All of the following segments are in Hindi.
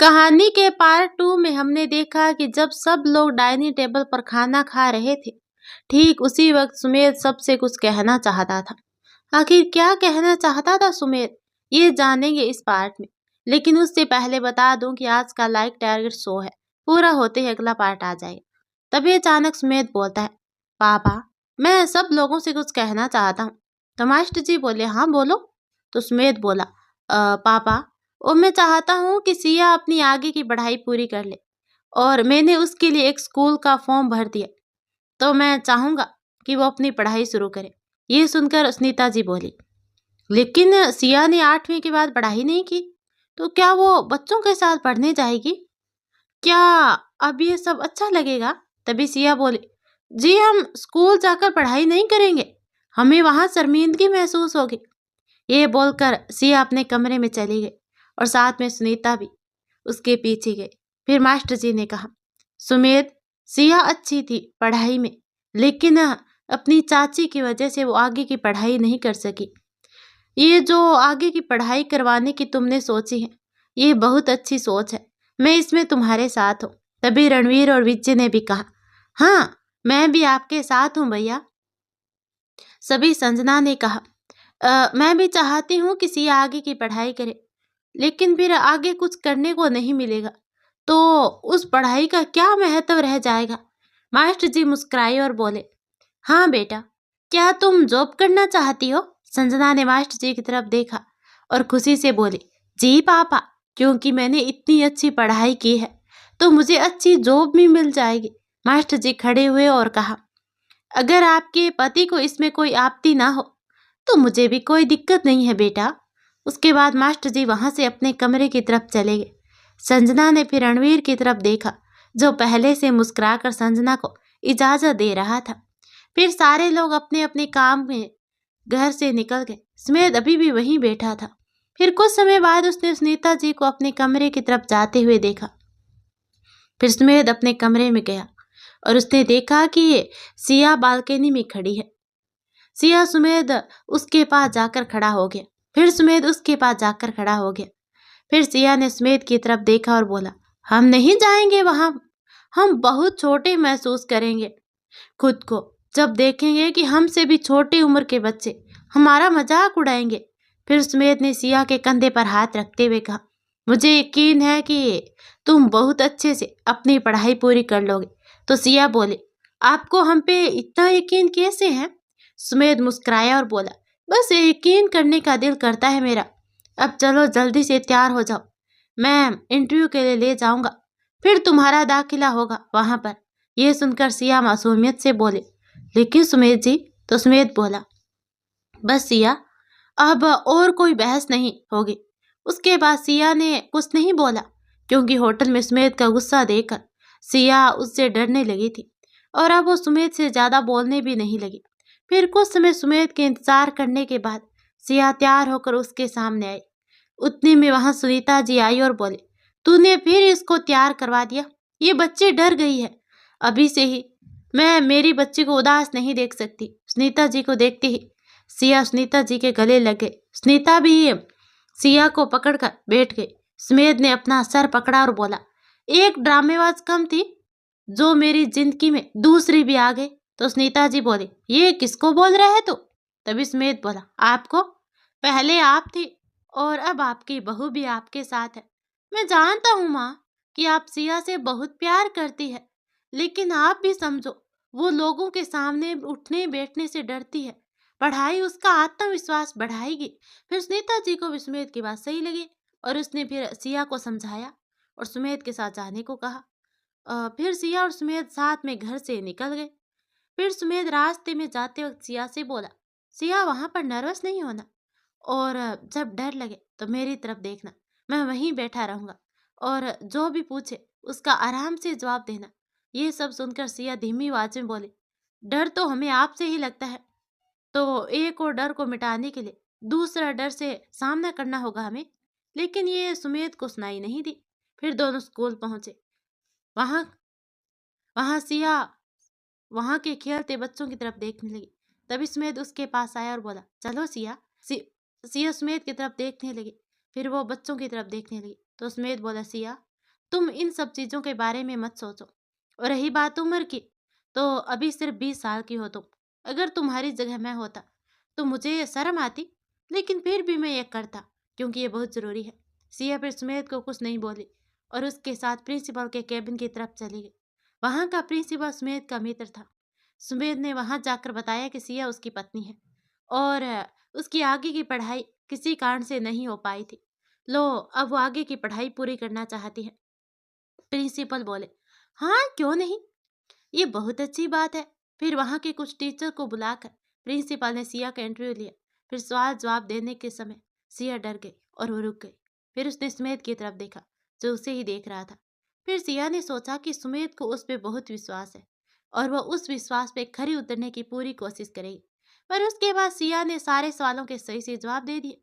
कहानी के पार्ट 2 में हमने देखा कि जब सब लोग डाइनिंग टेबल पर खाना खा रहे थे, ठीक उसी वक्त सुमेध सबसे कुछ कहना चाहता था। आखिर क्या कहना चाहता था सुमेध, ये जानेंगे इस पार्ट में। लेकिन उससे पहले बता दूं कि आज का लाइक टारगेट 100 है। पूरा होते ही अगला पार्ट आ जाएगा। तभी अचानक सुमेध बोलता है, पापा मैं सब लोगों से कुछ कहना चाहता हूँ। तो मास्टर जी बोले, हाँ बोलो। तो सुमेध बोला, पापा और मैं चाहता हूँ कि सिया अपनी आगे की पढ़ाई पूरी कर ले और मैंने उसके लिए एक स्कूल का फॉर्म भर दिया, तो मैं चाहूँगा कि वो अपनी पढ़ाई शुरू करे। ये सुनकर सुनीता जी बोली, लेकिन सिया ने 8वीं के बाद पढ़ाई नहीं की, तो क्या वो बच्चों के साथ पढ़ने जाएगी? क्या अब ये सब अच्छा लगेगा? तभी सिया बोली, जी हम स्कूल जाकर पढ़ाई नहीं करेंगे, हमें वहाँ शर्मिंदगी महसूस होगी। ये बोलकर सिया अपने कमरे में चली गई और साथ में सुनीता भी उसके पीछे गई। फिर मास्टर जी ने कहा, सुमेध सिया अच्छी थी पढ़ाई में, लेकिन अपनी चाची की वजह से वो आगे की पढ़ाई नहीं कर सकी। ये जो आगे की पढ़ाई करवाने की तुमने सोची है, ये बहुत अच्छी सोच है, मैं इसमें तुम्हारे साथ हूँ। तभी रणवीर और विजय ने भी कहा, हाँ मैं भी आपके साथ हूँ भैया। सभी संजना ने कहा, मैं भी चाहती हूँ कि सिया आगे की पढ़ाई करे, लेकिन फिर आगे कुछ करने को नहीं मिलेगा तो उस पढ़ाई का क्या महत्व रह जाएगा। मास्टर जी मुस्कुराए और बोले, हाँ बेटा, क्या तुम जॉब करना चाहती हो? संजना ने मास्टर जी की तरफ देखा और खुशी से बोली, जी पापा, क्योंकि मैंने इतनी अच्छी पढ़ाई की है तो मुझे अच्छी जॉब भी मिल जाएगी। मास्टर जी खड़े हुए और कहा, अगर आपके पति को इसमें कोई आपत्ति ना हो तो मुझे भी कोई दिक्कत नहीं है बेटा। उसके बाद मास्टर जी वहां से अपने कमरे की तरफ चले गए। संजना ने फिर रणवीर की तरफ देखा, जो पहले से मुस्कुराकर संजना को इजाजत दे रहा था। फिर सारे लोग अपने अपने काम में घर से निकल गए। सुमेध अभी भी वहीं बैठा था। फिर कुछ समय बाद उसने सुनीता जी को अपने कमरे की तरफ जाते हुए देखा। फिर सुमेध अपने कमरे में गया और उसने देखा कि सिया बालकनी में खड़ी है। सिया सुमेध उसके पास जाकर खड़ा हो गया। फिर सुमेध उसके पास जाकर खड़ा हो गया। फिर सिया ने सुमेध की तरफ देखा और बोला, हम नहीं जाएंगे वहां, हम बहुत छोटे महसूस करेंगे खुद को जब देखेंगे कि हमसे भी छोटी उम्र के बच्चे हमारा मजाक उड़ाएंगे। फिर सुमेध ने सिया के कंधे पर हाथ रखते हुए कहा, मुझे यकीन है कि तुम बहुत अच्छे से अपनी पढ़ाई पूरी कर लोगे। तो सिया बोले, आपको हम पे इतना यकीन कैसे है? सुमेध मुस्कुराया और बोला, बस यकीन करने का दिल करता है मेरा। अब चलो जल्दी से तैयार हो जाओ, मैं इंटरव्यू के लिए ले जाऊंगा, फिर तुम्हारा दाखिला होगा वहां पर। यह सुनकर सिया मासूमियत से बोले, लेकिन सुमेध जी। तो सुमेध बोला, बस सिया, अब और कोई बहस नहीं होगी। उसके बाद सिया ने कुछ नहीं बोला, क्योंकि होटल में सुमेध का गुस्सा देखकर सिया उससे डरने लगी थी और अब वो सुमेध से ज्यादा बोलने भी नहीं लगी। फिर कुछ समय सुमेध के इंतजार करने के बाद सिया तैयार होकर उसके सामने आई। उतने में वहां सुनीता जी आई और बोले, तूने फिर इसको तैयार करवा दिया, ये बच्ची डर गई है अभी से ही, मैं मेरी बच्ची को उदास नहीं देख सकती। सुनीता जी को देखते ही सिया सुनीता जी के गले लग गई। सुनीता भी सिया को पकड़कर बैठ गई। सुमेध ने अपना सर पकड़ा और बोला, एक ड्रामेबाज कम थी जो मेरी जिंदगी में दूसरी भी आ गई। तो सुनीता जी बोली, ये किसको बोल रहे है तू? तभी सुमेध बोला, आपको। पहले आप थी और अब आपकी बहू भी आपके साथ है। मैं जानता हूँ माँ कि आप सिया से बहुत प्यार करती है, लेकिन आप भी समझो वो लोगों के सामने उठने बैठने से डरती है। पढ़ाई उसका आत्मविश्वास बढ़ाएगी। फिर सुनीता जी को भी सुमेध की बात सही लगी और उसने फिर सिया को समझाया और सुमेध के साथ जाने को कहा। फिर सिया और सुमेध साथ में घर से निकल गए। फिर सुमेध रास्ते में जाते वक्त सिया से बोला, सिया वहां पर नर्वस नहीं होना और जब डर लगे तो मेरी तरफ देखना, मैं वहीं बैठा रहूंगा और जो भी पूछे उसका आराम से जवाब देना। ये सब सुनकर सिया धीमी आवाज में बोली, डर तो हमें आपसे ही लगता है, तो एक और डर को मिटाने के लिए दूसरा डर से सामना करना होगा हमें। लेकिन ये सुमेध को सुनाई नहीं दी। फिर दोनों स्कूल पहुंचे। वहां वहां सिया वहां के खेलते बच्चों की तरफ देखने लगी। तभी सुमेध उसके पास आया और बोला, चलो सिया। सिया सुमेध की तरफ देखने लगी। फिर वो बच्चों की तरफ देखने लगी। तो सुमेध बोला, सिया तुम इन सब चीज़ों के बारे में मत सोचो। और रही बात उम्र की, तो अभी सिर्फ 20 साल की हो तुम। अगर तुम्हारी जगह मैं होता तो मुझे शर्म आती, लेकिन फिर भी मैं ये करता क्योंकि ये बहुत ज़रूरी है। सिया फिर सुमेध को कुछ नहीं बोली और उसके साथ प्रिंसिपल के केबिन की तरफ चली गई। वहाँ का प्रिंसिपल सुमेध का मित्र था। सुमेध ने वहाँ जाकर बताया कि सिया उसकी पत्नी है और उसकी आगे की पढ़ाई किसी कारण से नहीं हो पाई थी। लो, अब वो आगे की पढ़ाई पूरी करना चाहती है। प्रिंसिपल बोले, हाँ क्यों नहीं, ये बहुत अच्छी बात है। फिर वहाँ के कुछ टीचर को बुलाकर प्रिंसिपल ने सिया का इंटरव्यू लिया। फिर सवाल जवाब देने के समय सिया डर गई और वो रुक गई। फिर उसने सुमेध की तरफ देखा जो उसे ही देख रहा था। फिर सिया ने सोचा कि सुमेध को उस पर बहुत विश्वास है और वह उस विश्वास पे खरी उतरने की पूरी कोशिश करेगी। पर उसके बाद सिया ने सारे सवालों के सही से जवाब दे दिए।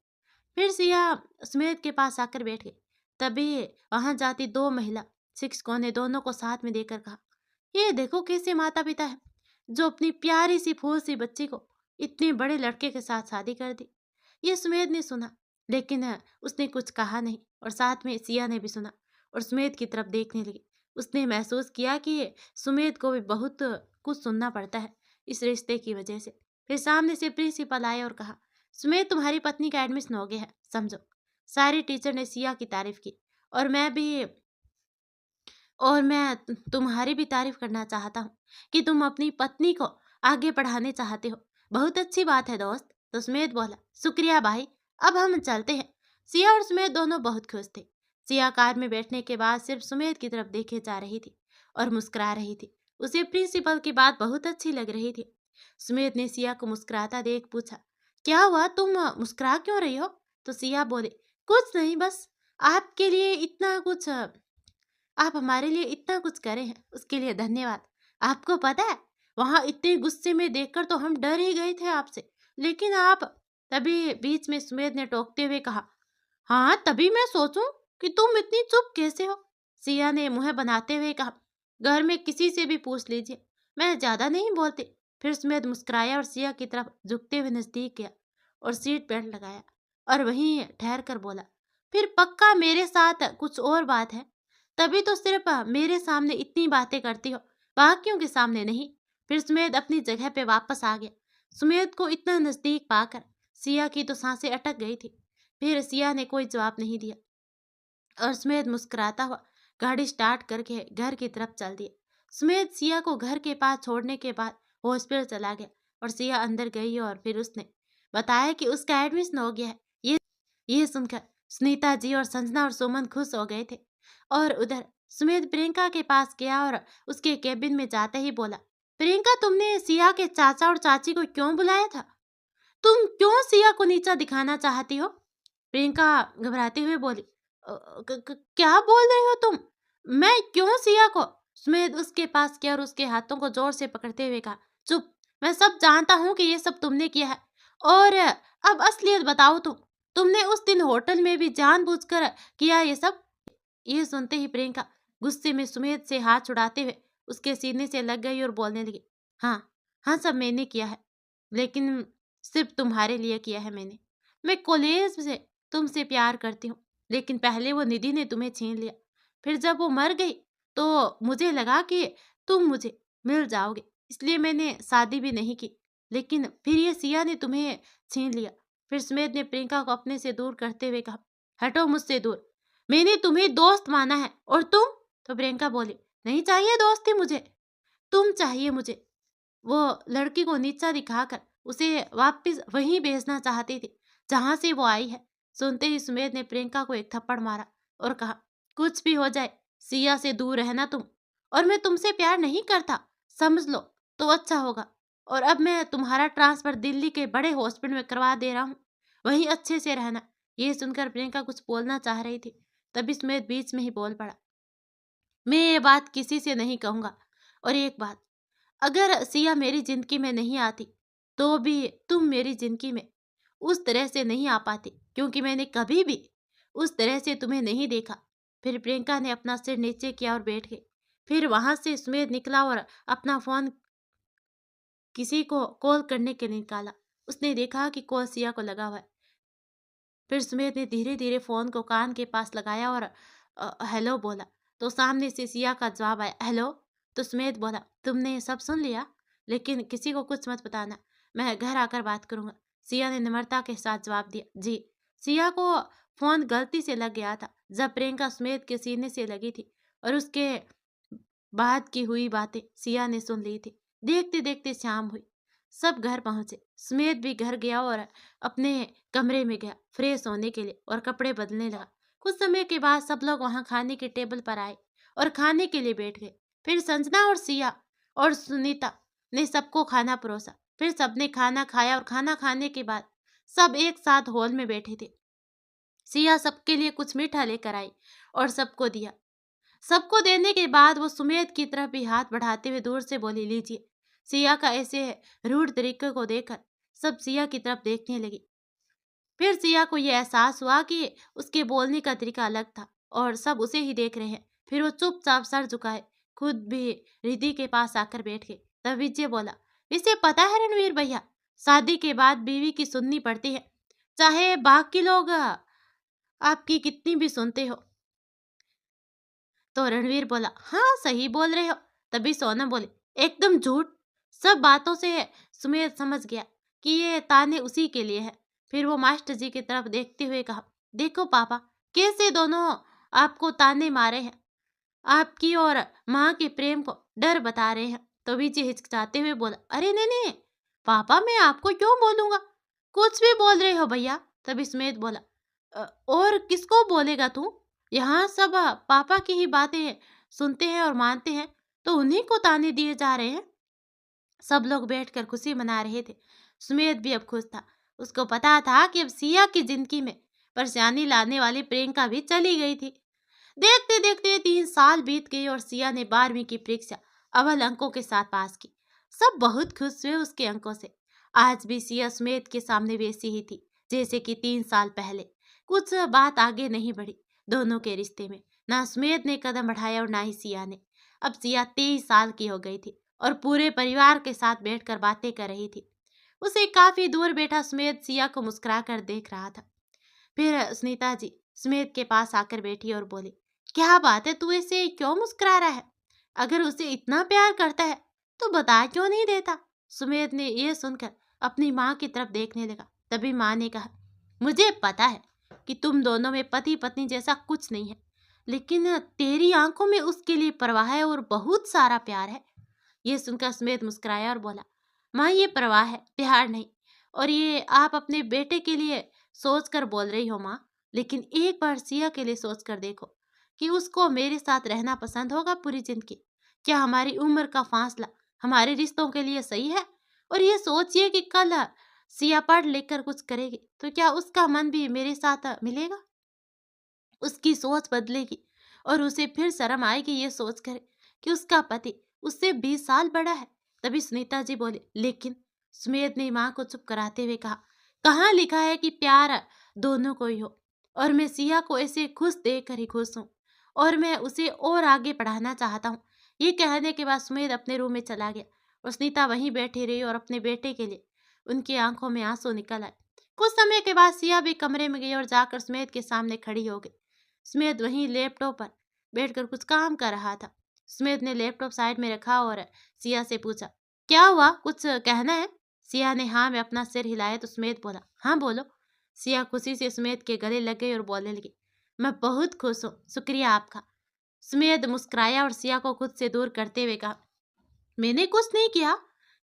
फिर सिया सुमेध के पास आकर बैठ गई। तभी वहां जाती दो महिला शिक्षकों ने दोनों को साथ में देखकर कहा, ये देखो कैसे माता पिता है जो अपनी प्यारी सी फूल सी बच्ची को इतने बड़े लड़के के साथ शादी कर दी। ये सुमेध ने सुना, लेकिन उसने कुछ कहा नहीं और साथ में सिया ने भी सुना और सुमेध की तरफ देखने लगी। उसने महसूस किया कि सुमेध को भी बहुत कुछ सुनना पड़ता है इस रिश्ते की वजह से। फिर सामने से प्रिंसिपल आए और कहा, सुमेध तुम्हारी पत्नी का एडमिशन हो गया है, समझो। सारी टीचर ने सिया की तारीफ की और मैं तुम्हारी भी तारीफ करना चाहता हूँ कि तुम अपनी पत्नी को आगे बढ़ाने चाहते हो। बहुत अच्छी बात है दोस्त। तो सुमेध बोला, शुक्रिया भाई, अब हम चलते हैं। सिया और सुमेध दोनों बहुत खुश थे। सिया कार में बैठने के बाद सिर्फ सुमेध की तरफ देखे जा रही थी और मुस्कुरा रही थी। उसे प्रिंसिपल की बात बहुत अच्छी लग रही थी। सुमेध ने सिया को मुस्कुराता देख पूछा, क्या हुआ, तुम मुस्कुरा क्यों रही हो? तो सिया बोले, कुछ नहीं, बस आपके लिए इतना कुछ आप हमारे लिए इतना कुछ करे हैं उसके लिए धन्यवाद। आपको पता है, वहां इतने गुस्से में देखकर तो हम डर ही गए थे आपसे, लेकिन आप। तभी बीच में सुमेध ने टोकते हुए कहा, हाँ तभी मैं सोचूं कि तुम इतनी चुप कैसे हो। सिया ने मुंह बनाते हुए कहा, घर में किसी से भी पूछ लीजिए, मैं ज्यादा नहीं बोलती। फिर सुमेध मुस्कुराया और सिया की तरफ झुकते हुए नजदीक गया और सीट बेल्ट लगाया और वहीं ठहर कर बोला, फिर पक्का मेरे साथ कुछ और बात है, तभी तो सिर्फ मेरे सामने इतनी बातें करती हो, बाकियों के सामने नहीं। फिर सुमेध अपनी जगह पे वापस आ गया। सुमेध को इतना नजदीक पाकर सिया की तो सांसें अटक गई थी। फिर सिया ने कोई जवाब नहीं दिया और सुमेध मुस्कुराता हुआ गाड़ी स्टार्ट करके घर की तरफ चल दिया। सुमेध सिया को घर के पास छोड़ने के बाद हॉस्पिटल चला गया और सिया अंदर गई और फिर उसने बताया कि उसका एडमिशन हो गया है। ये सुनकर सुनीता जी और संजना और सुमन खुश हो गए थे। और उधर सुमेध प्रियंका के पास गया और उसके केबिन में जाते ही बोला, प्रियंका तुमने सिया के चाचा और चाची को क्यों बुलाया था? तुम क्यों सिया को नीचा दिखाना चाहती हो? प्रियंका घबराते हुए बोली, क्या बोल रही हो तुम? मैं क्यों सिया को? सुमेध उसके पास गया और उसके हाथों को जोर से पकड़ते हुए कहा, चुप, मैं सब जानता हूँ कि ये सब तुमने किया है। और अब असलियत बताओ, तुमने उस दिन होटल में भी जानबूझकर किया ये सब? ये सुनते ही प्रियंका गुस्से में सुमेध से हाथ छुड़ाते हुए उसके सीने से लग गई और बोलने लगी, हाँ हाँ सब मैंने किया है, लेकिन सिर्फ तुम्हारे लिए किया है मैंने। मैं कॉलेज से तुमसे प्यार करती हूँ, लेकिन पहले वो निधि ने तुम्हें छीन लिया। फिर जब वो मर गई तो मुझे लगा कि तुम मुझे मिल जाओगे, इसलिए मैंने शादी भी नहीं की, लेकिन फिर ये सिया ने तुम्हें छीन लिया। फिर सुमेध ने प्रियंका को अपने से दूर करते हुए कहा, हटो मुझसे दूर, मैंने तुम्हें दोस्त माना है और तुम? तो प्रियंका बोली, नहीं चाहिए दोस्ती मुझे, तुम चाहिए मुझे। वो लड़की को नीचा दिखाकर उसे वापस वहीं भेजना चाहती थी जहां से वो आई है। सुनते ही सुमेध ने प्रियंका को एक थप्पड़ मारा और कहा, कुछ भी हो जाए सिया से दूर रहना तुम, और मैं तुमसे प्यार नहीं करता, समझ लो तो अच्छा होगा। और अब मैं तुम्हारा ट्रांसफर दिल्ली के बड़े हॉस्पिटल में करवा दे रहा हूँ, वहीं अच्छे से रहना। ये सुनकर प्रियंका कुछ बोलना चाह रही थी, तभी सुमेध बीच में ही बोल पड़ा, मैं ये बात किसी से नहीं कहूंगा। और एक बात, अगर सिया मेरी जिंदगी में नहीं आती तो भी तुम मेरी जिंदगी में उस तरह से नहीं आ पाती, क्योंकि मैंने कभी भी उस तरह से तुम्हें नहीं देखा। फिर प्रियंका ने अपना सिर नीचे किया और बैठ गई। फिर वहां से सुमेध निकला और अपना फोन किसी को कॉल करने के लिए निकाला। उसने देखा कि कॉल सिया को लगा हुआ है। फिर सुमेध ने धीरे धीरे फोन को कान के पास लगाया और हेलो बोला। तो सामने से सिया का जवाब आया, हेलो। तो सुमेध बोला, तुमने सब सुन लिया, लेकिन किसी को कुछ मत बताना, मैं घर आकर बात करूंगा। सिया ने निम्रता के साथ जवाब दिया, जी। सिया को फोन गलती से लग गया था जब प्रियंका सुमेध के सीने से लगी थी, और उसके बाद की हुई बातें सिया ने सुन ली थी। देखते देखते शाम हुई, सब घर पहुंचे। सुमेध भी घर गया और अपने कमरे में गया फ्रेश होने के लिए और कपड़े बदलने लगा। कुछ समय के बाद सब लोग वहां खाने के टेबल पर आए और खाने के लिए बैठ गए। फिर संजना और सिया और सुनीता ने सबको खाना परोसा। फिर सबने खाना खाया और खाना खाने के बाद सब एक साथ हॉल में बैठे थे। सिया सबके लिए कुछ मीठा लेकर आई और सबको दिया। सबको देने के बाद वो सुमेध की तरफ भी हाथ बढ़ाते हुए दूर से बोली, लीजिए। सिया का ऐसे रूढ़ तरीके को देखकर सब सिया की तरफ देखने लगी। फिर सिया को यह एहसास हुआ कि उसके बोलने का तरीका अलग था और सब उसे ही देख रहे हैं। फिर वो चुपचाप सर झुकाए खुद भी रिद्धि के पास आकर बैठ गए। तब विजय बोला, इसे पता है रणवीर भैया, शादी के बाद बीवी की सुननी पड़ती है, चाहे बाकी लोग आपकी कितनी भी सुनते हो। तो रणवीर बोला, हाँ सही बोल रहे हो। तभी सोनम बोली, एकदम झूठ। सब बातों से सुमेध समझ गया कि ये ताने उसी के लिए है। फिर वो मास्टर जी की तरफ देखते हुए कहा, देखो पापा, कैसे दोनों आपको ताने मारे हैं, आपकी और माँ के प्रेम को डर बता रहे हैं। तो विजय हिचकिचाते हुए बोला, अरे नहीं नहीं पापा, मैं आपको क्यों बोलूंगा, कुछ भी बोल रहे हो भैया। तभी सुमेध बोला, और किसको बोलेगा तू, यहाँ सब पापा की ही बातें सुनते हैं और मानते हैं, तो उन्हीं को ताने दिए जा रहे हैं। सब लोग बैठकर खुशी मना रहे थे। सुमेध भी अब खुश था। उसको पता था कि अब सिया की जिंदगी में परेशानी लाने वाली प्रियंका भी चली गई थी। देखते देखते 3 साल बीत गए और सिया ने 12वीं की परीक्षा अव्वल अंकों के साथ पास की। सब बहुत खुश हुए उसके अंकों से। आज भी सिया सुमेध के सामने वैसी ही थी जैसे कि 3 साल पहले। कुछ बात आगे नहीं बढ़ी दोनों के रिश्ते में। ना सुमेध ने कदम बढ़ाया और ना ही सिया ने। अब सिया 23 साल की हो गई थी और पूरे परिवार के साथ बैठकर बातें कर रही थी। उसे काफी दूर बैठा सुमेध सिया को मुस्कुराकर देख रहा था। फिर सुनीता जी सुमेध के पास आकर बैठी और बोली, क्या बात है, तू ऐसे क्यों मुस्कुरा रहा है? अगर उसे इतना प्यार करता है तो बता क्यों नहीं देता? सुमेध ने यह सुनकर अपनी माँ की तरफ देखने लगा। तभी माँ ने कहा, मुझे पता है कि तुम दोनों में पति पत्नी जैसा कुछ नहीं है, लेकिन तेरी आंखों में उसके लिए परवाह है और बहुत सारा प्यार है। यह सुनकर सुमेध मुस्कुराया और बोला, माँ ये परवाह है, प्यार नहीं। और ये आप अपने बेटे के लिए सोच कर बोल रही हो माँ, लेकिन एक बार सिया के लिए सोच कर देखो कि उसको मेरे साथ रहना पसंद होगा पूरी जिंदगी। क्या हमारी उम्र का फासला हमारे रिश्तों के लिए सही है? और ये सोचिए कि कल सिया पढ़ लिख कर कुछ करेगी तो क्या उसका मन भी मेरे साथ मिलेगा? उसकी सोच बदलेगी और उसे फिर शर्म आएगी ये सोच कर कि उसका पति उससे 20 साल बड़ा है। तभी सुनीता जी बोले, लेकिन सुमेध ने माँ को चुप कराते हुए कहा, कहाँ लिखा है कि प्यार दोनों को ही हो? और मैं सिया को ऐसे खुश देख कर ही खुश हूँ और मैं उसे और आगे पढ़ाना चाहता हूँ। ये कहने के बाद सुमेध अपने रूम में चला गया और सुनीता वहीं बैठी रही और अपने बेटे के लिए उनकी आंखों में आंसू निकल आए। कुछ समय के बाद सिया भी कमरे में गई और जाकर सुमेध के सामने खड़ी हो गई। सुमेध वहीं लैपटॉप पर बैठकर कुछ काम कर रहा था। सुमेध ने लैपटॉप साइड में रखा और सिया से पूछा, क्या हुआ, कुछ कहना है? सिया ने हाँ में अपना सिर हिलाया तो सुमेध बोला, हाँ बोलो। सिया खुशी से सुमेध के गले लग गई और बोलने लगी, मैं बहुत खुश हूँ, शुक्रिया आपका। सुमेध मुस्कुराया और सिया को खुद से दूर करते हुए कहा, मैंने कुछ नहीं किया,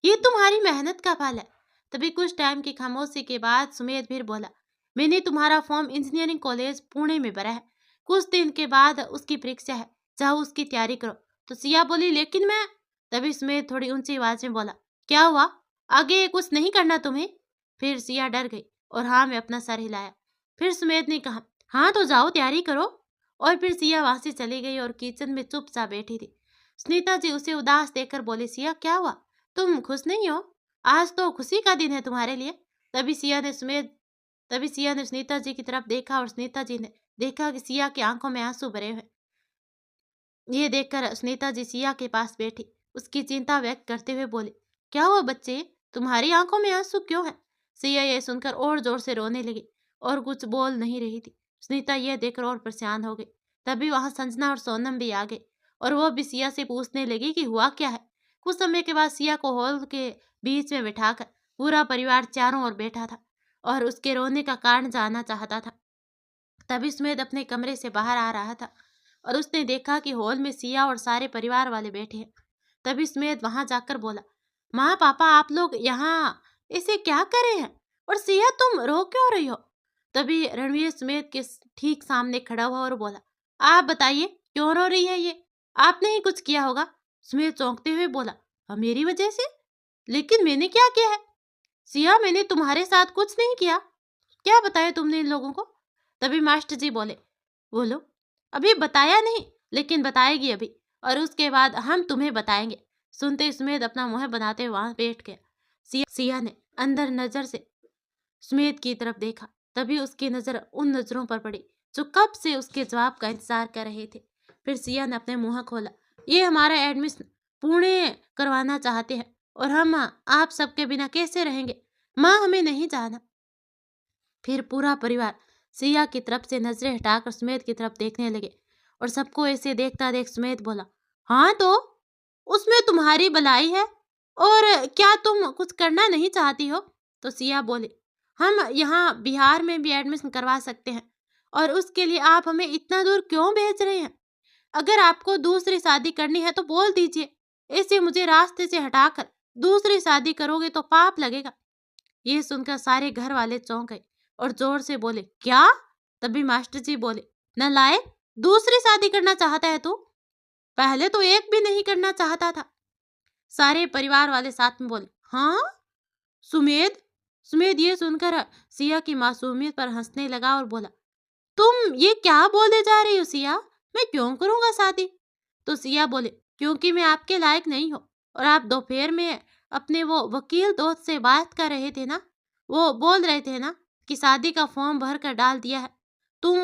ये तुम्हारी मेहनत का फल है। तभी कुछ टाइम की खामोशी के बाद सुमेध फिर बोला, मैंने तुम्हारा फॉर्म इंजीनियरिंग कॉलेज पुणे में भरा है, कुछ दिन के बाद उसकी परीक्षा है, जाओ उसकी तैयारी करो। तो सिया बोली, लेकिन मैं। तभी सुमेध थोड़ी ऊंची आवाज में बोला, क्या हुआ, आगे कुछ नहीं करना तुम्हें? फिर सिया डर गई और हाँ में अपना सर हिलाया। फिर सुमेध ने कहा, हाँ तो जाओ तैयारी करो। और फिर सिया वहां से चली गई और किचन में चुपचाप बैठी थी। सुनीता जी उसे उदास देखकर बोले, सिया क्या हुआ, तुम खुश नहीं हो? आज तो खुशी का दिन है तुम्हारे लिए। तभी सिया ने सुनीता जी की तरफ देखा और सुनीता जी ने देखा कि सिया की आंखों में आंसू भरे हुए। ये देखकर सुनीता जी सिया के पास बैठी उसकी चिंता व्यक्त करते हुए बोली, क्या हुआ बच्चे, तुम्हारी आंखों में आंसू क्यों है? सिया ये सुनकर और जोर से रोने लगी और कुछ बोल नहीं रही थी। सुनीता यह देखकर और परेशान हो गई। तभी वहां संजना और सोनम भी आ गए और वो भी सिया से पूछने लगी कि हुआ क्या है। कुछ समय के बाद सिया को हॉल के बीच में बिठाकर पूरा परिवार चारों ओर बैठा था और उसके रोने का कारण जानना चाहता था। तभी सुमेध अपने कमरे से बाहर आ रहा था और उसने देखा कि हॉल में सिया और सारे परिवार वाले बैठे हैं। तभी सुमेध वहां जाकर बोला, माँ पापा आप लोग यहाँ इसे क्या करे हैं और सिया तुम रो क्यों रही हो। तभी रणवीर सुमेध के ठीक सामने खड़ा हुआ और बोला, आप बताइए क्यों रो रही है ये, आपने ही कुछ किया होगा। सुमेध चौंकते हुए बोला, मेरी वजह से? लेकिन मैंने क्या किया है? सिया मैंने तुम्हारे साथ कुछ नहीं किया, क्या बताया तुमने इन लोगों को। तभी मास्टर जी बोले, बोलो। अभी बताया नहीं लेकिन बताएगी अभी, और उसके बाद हम तुम्हें बताएंगे। सुनते सुमेध अपना मुंह बनाते हुए वहां बैठ गया। सिया ने अंदर नजर से सुमेध की तरफ देखा। तभी उसकी नजर उन नजरों पर पड़ी जो कब से उसके जवाब का इंतजार कर रहे थे। फिर सिया ने अपने मुंह खोला, ये हमारा एडमिशन पुणे करवाना चाहते हैं और हम आप सबके बिना कैसे रहेंगे, माँ हमें नहीं जाना। फिर पूरा परिवार सिया की तरफ से नजरें हटाकर सुमेध की तरफ देखने लगे और सबको ऐसे देखता देख सुमेध बोला, हाँ तो उसमें तुम्हारी भलाई है और क्या तुम कुछ करना नहीं चाहती हो। तो सिया बोले, हम यहाँ बिहार में भी एडमिशन करवा सकते हैं और उसके लिए आप हमें इतना दूर क्यों भेज रहे हैं। अगर आपको दूसरी शादी करनी है तो बोल दीजिए, ऐसे मुझे रास्ते से हटाकर दूसरी शादी करोगे तो पाप लगेगा। ये सुनकर सारे घर वाले चौंक गए और जोर से बोले, क्या। तभी मास्टर जी बोले, नालायक, दूसरी शादी करना चाहता है तू, पहले तो एक भी नहीं करना चाहता था। सारे परिवार वाले साथ में बोले, हाँ। सुमेध सुमेध ये सुनकर सिया की मासूमियत पर हंसने लगा और बोला, तुम ये क्या बोले जा रही हो सिया, मैं क्यों करूंगा शादी। तो सिया बोले, क्योंकि मैं आपके लायक नहीं हूँ और आप दोपहर में अपने वो वकील दोस्त से बात कर रहे थे ना, वो बोल रहे थे ना कि शादी का फॉर्म भर कर डाल दिया है, तू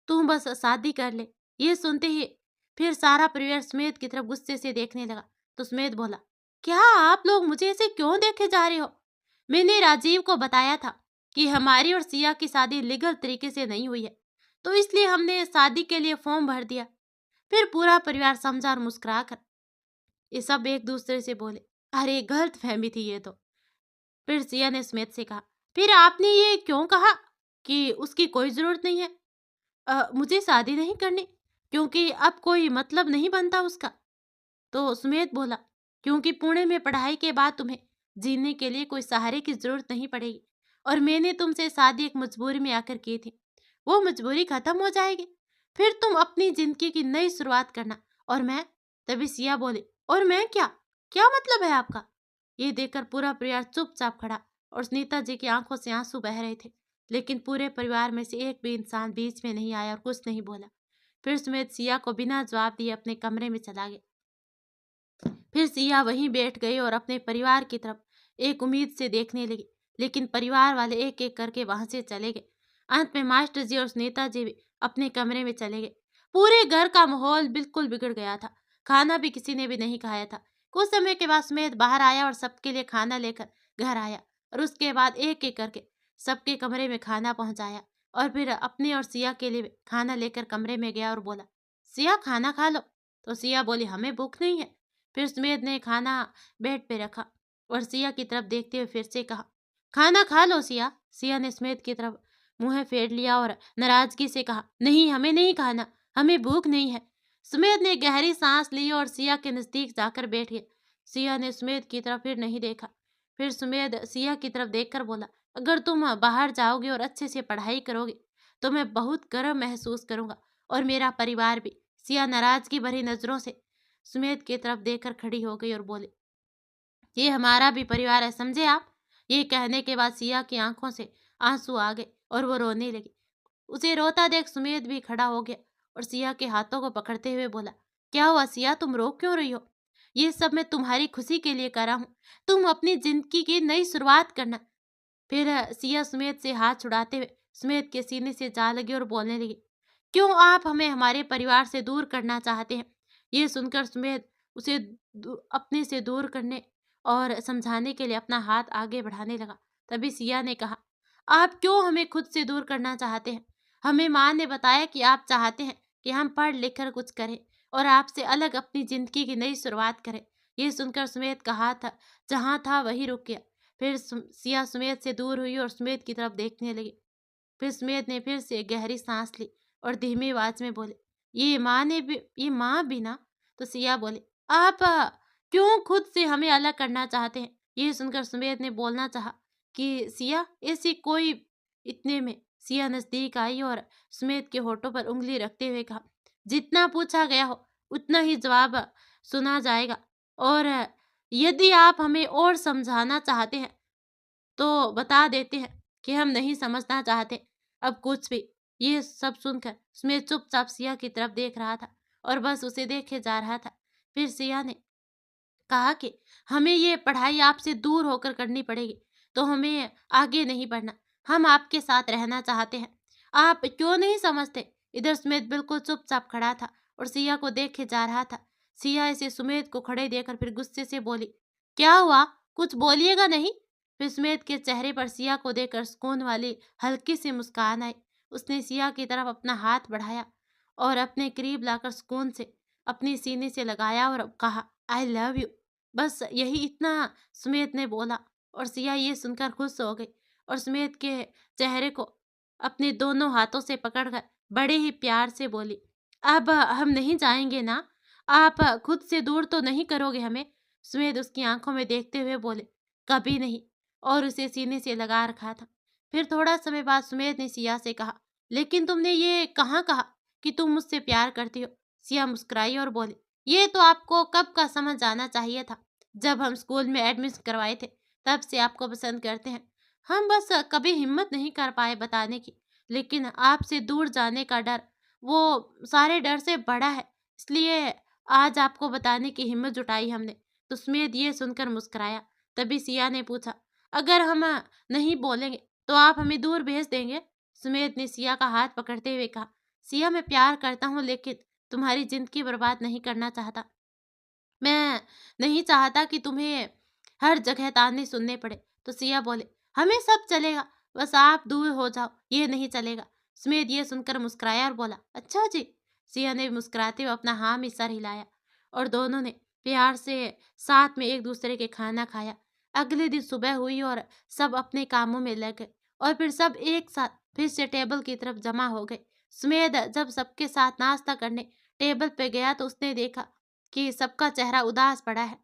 तू बस शादी कर ले। ये सुनते ही फिर सारा परिवार सुमेध की तरफ गुस्से से देखने लगा। तो सुमेध बोला, क्या आप लोग मुझे ऐसे क्यों देखे जा रहे हो। मैंने राजीव को बताया था कि हमारी और सिया की शादी लीगल तरीके से नहीं हुई है, तो इसलिए हमने शादी के लिए फॉर्म भर दिया। फिर पूरा परिवार समझा और मुस्कुरा कर ये सब एक दूसरे से बोले, अरे गलत फहमी थी ये तो। फिर सिया ने सुमेध से कहा, फिर आपने ये क्यों कहा कि उसकी कोई जरूरत नहीं है, मुझे शादी नहीं करनी क्योंकि अब कोई मतलब नहीं बनता उसका। तो सुमेध बोला, क्योंकि पुणे में पढ़ाई के बाद तुम्हें जीने के लिए कोई सहारे की जरूरत नहीं पड़ेगी और मैंने तुमसे शादी एक मजबूरी में आकर की थी, वो मजबूरी खत्म हो जाएगी, फिर तुम अपनी जिंदगी की नई शुरुआत करना और मैं। तभी सिया बोले, और मैं क्या, क्या मतलब है आपका। ये देखकर पूरा परिवार चुपचाप खड़ा और सुनीता जी की आंखों से आंसू बह रहे थे, लेकिन पूरे परिवार में से एक भी इंसान बीच में नहीं आया और कुछ नहीं बोला। फिर सुमेध सिया को बिना जवाब दिए अपने कमरे में चला गया। फिर सिया वहीं बैठ गई और अपने परिवार की तरफ एक उम्मीद से देखने लगी, लेकिन परिवार वाले एक एक करके वहां से चले गए। अंत में मास्टर जी और सुनीता जी भी अपने कमरे में चले गए। पूरे घर का माहौल बिल्कुल बिगड़ गया था। खाना भी किसी ने भी नहीं खाया था। कुछ समय के बाद सुमेध बाहर आया और सबके लिए खाना लेकर घर आया और उसके बाद एक एक करके सबके कमरे में खाना पहुंचाया और फिर अपने और सिया के लिए खाना लेकर कमरे में गया और बोला, सिया खाना खा लो। तो सिया बोली, हमें भूख नहीं है। फिर सुमेध ने खाना बेड पे रखा और सिया की तरफ देखते हुए फिर से कहा, खाना खा लो सिया। सिया ने सुमेध की तरफ मुंह फेर लिया और नाराजगी से कहा, नहीं हमें नहीं खाना, हमें भूख नहीं है। सुमेध ने गहरी सांस ली और सिया के नजदीक जाकर बैठ गया। सिया ने सुमेध की तरफ फिर नहीं देखा। फिर सुमेध सिया की तरफ देखकर बोला, अगर तुम बाहर जाओगे और अच्छे से पढ़ाई करोगे तो मैं बहुत गर्व महसूस करूंगा और मेरा परिवार भी। सिया नाराजगी भरी नजरों से सुमेध की तरफ देखकर खड़ी हो गई और बोली, ये हमारा भी परिवार है, समझे आप। ये कहने के बाद सिया की आंखों से आंसू आ गए और वो रोने लगी। उसे रोता देख सुमेध भी खड़ा हो गया और सिया के हाथों को पकड़ते हुए बोला, क्या हुआ सिया, तुम रो क्यों रही हो। ये सब मैं तुम्हारी खुशी के लिए कर रहा हूँ, तुम अपनी जिंदगी की नई शुरुआत करना। फिर सिया सुमेध से हाथ छुड़ाते हुए सुमेध के सीने से जा लगी और बोलने लगी, क्यों आप हमें हमारे परिवार से दूर करना चाहते हैं। ये सुनकर सुमेध उसे अपने से दूर करने और समझाने के लिए अपना हाथ आगे बढ़ाने लगा। तभी सिया ने कहा, आप क्यों हमें खुद से दूर करना चाहते हैं, हमें माँ ने बताया कि आप चाहते हैं कि हम पढ़ लिख कर कुछ करें और आपसे अलग अपनी जिंदगी की नई शुरुआत करें। ये सुनकर सुमेध का हाथ जहाँ था वहीं रुक गया। फिर सिया सुमेध से दूर हुई और सुमेध की तरफ देखने लगी। फिर सुमेध ने फिर से गहरी सांस ली और धीमी आवाज में बोले, ये माँ भी ना। तो सिया बोले, आप क्यों खुद से हमें अलग करना चाहते हैं? ये सुनकर सुमेध ने बोलना चाहा कि सिया ऐसी कोई। इतने में सिया नजदीक आई और सुमेध के होठों पर उंगली रखते हुए कहा, जितना पूछा गया हो उतना ही जवाब सुना जाएगा, और यदि आप हमें और समझाना चाहते हैं तो बता देते हैं कि हम नहीं समझना चाहते अब कुछ भी। ये सब सुनकर सुमेध चुपचाप सिया की तरफ देख रहा था और बस उसे देखे जा रहा था। फिर सिया ने कहा कि हमें ये पढ़ाई आपसे दूर होकर करनी पड़ेगी, तो हमें आगे नहीं बढ़ना। हम आपके साथ रहना चाहते हैं। आप क्यों नहीं समझते? इधर सुमेध बिल्कुल चुपचाप खड़ा था और सिया को देखे जा रहा था। सिया इसे सुमेध को खड़े देखकर फिर गुस्से से बोली, क्या हुआ? कुछ बोलिएगा नहीं? फिर सुमेध के चेहरे पर सिया को देखकर सुकून वाली हल्की सी मुस्कान आई। उसने सिया की तरफ अपना हाथ बढ़ाया और अपने करीब लाकर सुकून से अपने सीने से लगाया और कहा, आई लव यू। बस यही इतना सुमेध ने बोला और सिया ये सुनकर खुश हो गई और सुमेध के चेहरे को अपने दोनों हाथों से पकड़कर बड़े ही प्यार से बोली, अब हम नहीं जाएंगे ना? आप खुद से दूर तो नहीं करोगे हमें? सुमेध उसकी आंखों में देखते हुए बोले, कभी नहीं, और उसे सीने से लगा रखा था। फिर थोड़ा समय बाद सुमेध ने सिया से कहा, लेकिन तुमने ये कहाँ कहा कि तुम मुझसे प्यार करती हो? सिया मुस्कुराई और बोली, ये तो आपको कब का समझ जाना चाहिए था। जब हम स्कूल में एडमिशन करवाए थे तब से आपको पसंद करते हैं। हम बस कभी हिम्मत नहीं कर पाए बताने की। लेकिन आपसे दूर जाने का डर वो सारे डर से बड़ा है, इसलिए आज आपको बताने की हिम्मत जुटाई हमने। तो सुमेध ये सुनकर मुस्कुराया। तभी सिया ने पूछा, अगर हम नहीं बोलेंगे तो आप हमें दूर भेज देंगे? सुमेध ने सिया का हाथ पकड़ते हुए कहा, सिया मैं प्यार करता हूँ लेकिन तुम्हारी जिंदगी बर्बाद नहीं करना चाहता। मैं नहीं चाहता कि तुम्हें हर जगह ताने सुनने पड़े। तो सिया बोले, हमें सब चलेगा, बस आप दूर हो जाओ, ये नहीं चलेगा। सुमेध ये सुनकर मुस्कुराया और बोला, अच्छा जी। सिया ने मुस्कुराते हुए अपना हाँ में सर हिलाया और दोनों ने प्यार से साथ में एक दूसरे के खाना खाया। अगले दिन सुबह हुई और सब अपने कामों में लग गए और फिर सब एक साथ फिर से टेबल की तरफ जमा हो गए। सुमेध जब सबके साथ नाश्ता करने टेबल पे गया तो उसने देखा कि सबका चेहरा उदास पड़ा है।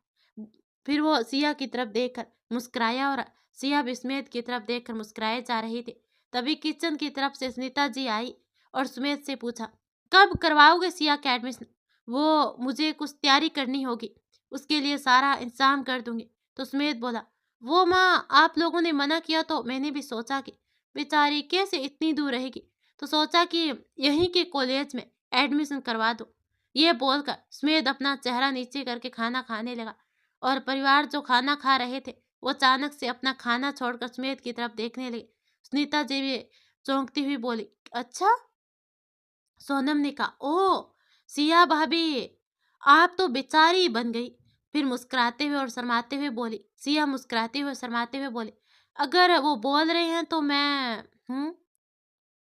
फिर वो सिया की तरफ देखकर मुस्कुराया और सिया भी सुमेध की तरफ देखकर मुस्कुराए जा रही थी। तभी किचन की तरफ से सुनीता जी आई और सुमेध से पूछा, कब करवाओगे सिया का एडमिशन? वो मुझे कुछ तैयारी करनी होगी, उसके लिए सारा इंतजाम कर दूंगी। तो सुमेध बोला, वो माँ आप लोगों ने मना किया तो मैंने भी सोचा कि बेचारी कैसे इतनी दूर रहेगी, तो सोचा कि यहीं के कॉलेज में एडमिशन करवा दो। ये बोलकर सुमेध अपना चेहरा नीचे करके खाना खाने लगा और परिवार जो खाना खा रहे थे वो अचानक से अपना खाना छोड़कर सुमेध की तरफ देखने लगे। सुनीता जी भी चौंकती हुई बोली, अच्छा? सोनम ने कहा, ओह सिया भाभी, आप तो बेचारी बन गई। फिर मुस्कुराते हुए और शर्माते हुए बोली, सिया मुस्कुराते हुए शर्माते हुए बोली, अगर वो बोल रहे हैं तो मैं हूँ।